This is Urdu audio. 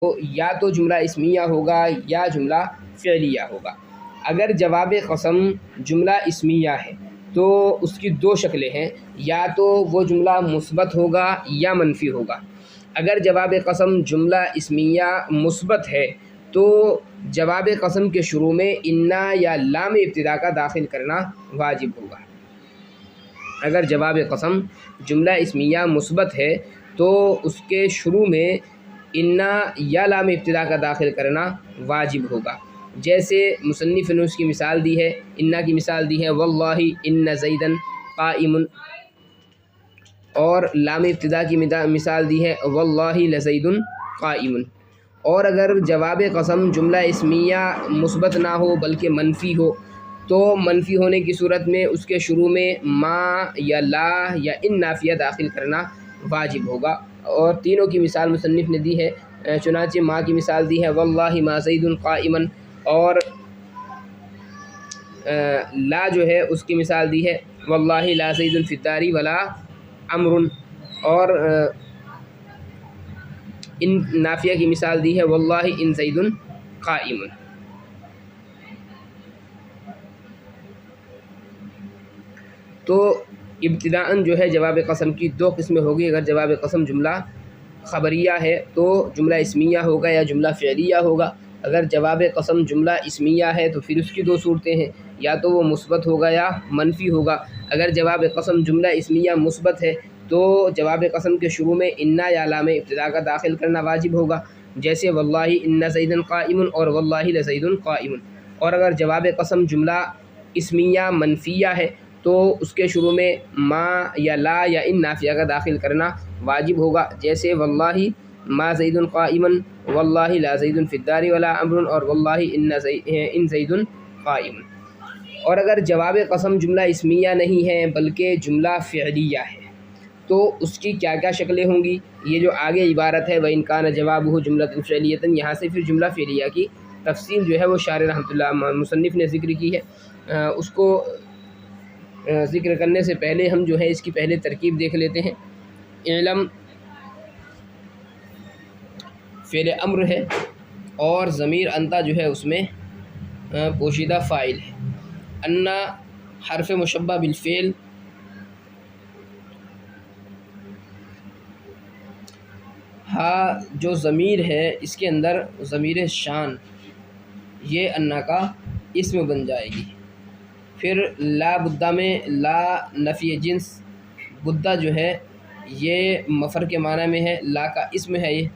تو یا تو جملہ اسمیہ ہوگا یا جملہ فعلیہ ہوگا۔ اگر جواب قسم جملہ اسمیہ ہے تو اس کی دو شکلیں ہیں، یا تو وہ جملہ مثبت ہوگا یا منفی ہوگا۔ اگر جواب قسم جملہ اسمیہ مثبت ہے تو جواب قسم کے شروع میں انا یا لام ابتدا کا داخل کرنا واجب ہوگا۔ اگر جواب قسم جملہ اسمیہ مثبت ہے تو اس کے شروع میں انا یا لام ابتدا کا داخل کرنا واجب ہوگا۔ جیسے مصنف نے اس کی مثال دی ہے، انا کی مثال دی ہے واللہ ان زیدن قائم، اور لام ابتدا کی مثال دی ہے واللہ لزید قائم۔ اور اگر جواب قسم جملہ اسمیہ مثبت نہ ہو بلکہ منفی ہو تو منفی ہونے کی صورت میں اس کے شروع میں ما یا لا یا ان نافیہ داخل کرنا واجب ہوگا۔ اور تینوں کی مثال مصنف نے دی ہے، چنانچہ ما کی مثال دی ہے واللہ ما زید قائما، اور لا جو ہے اس کی مثال دی ہے واللہ لا زید فی الدار ولا امر، اور ان نافیہ کی مثال دی ہے واللہ ان زید قائم۔ تو ابتداءً جو ہے جواب قسم کی دو قسمیں ہوگی۔ اگر جواب قسم جملہ خبریہ ہے تو جملہ اسمیہ ہوگا یا جملہ فعلیہ ہوگا۔ اگر جواب قسم جملہ اسمیہ ہے تو پھر اس کی دو صورتیں ہیں، یا تو وہ مثبت ہوگا یا منفی ہوگا۔ اگر جواب قسم جملہ اسمیہ مثبت ہے تو جواب قسم کے شروع میں انا یا لام ابتدا کا داخل کرنا واجب ہوگا، جیسے واللہ ان زیدن قائم اور واللہ لزید قائم۔ اور اگر جواب قسم جملہ اسمیہ منفیہ ہے تو اس کے شروع میں ما یا لا یا ان نافیہ کا داخل کرنا واجب ہوگا، جیسے واللہ ما زید قائما واللہ لا زید فی الدار ولا امر اور واللہ ان زید قائم۔ اور اگر جواب قسم جملہ اسمیہ نہیں ہے بلکہ جملہ فعلیہ ہے تو اس کی کیا کیا شکلیں ہوں گی، یہ جو آگے عبارت ہے وَإِنْ كَانَ جَوَابُهُ جُمْلَةً فِعْلِيَّةً، یہاں سے پھر جملہ فعلیہ کی تفصیل جو ہے وہ شارح رحمۃ اللہ مصنف نے ذکر کی ہے۔ اس کو ذکر کرنے سے پہلے ہم جو ہے اس کی پہلے ترکیب دیکھ لیتے ہیں۔ علم فعل امر ہے اور ضمیر انتا جو ہے اس میں پوشیدہ فاعل ہے۔ انا حرف مشبہ بالفعل، ہا جو ضمیر ہے اس کے اندر ضمیر شان، یہ انا کا اسم بن جائے گی۔ پھر لا بدہ میں لا نفی جنس، بدہ جو ہے یہ مفر کے معنی میں ہے، لا کا اسم ہے یہ،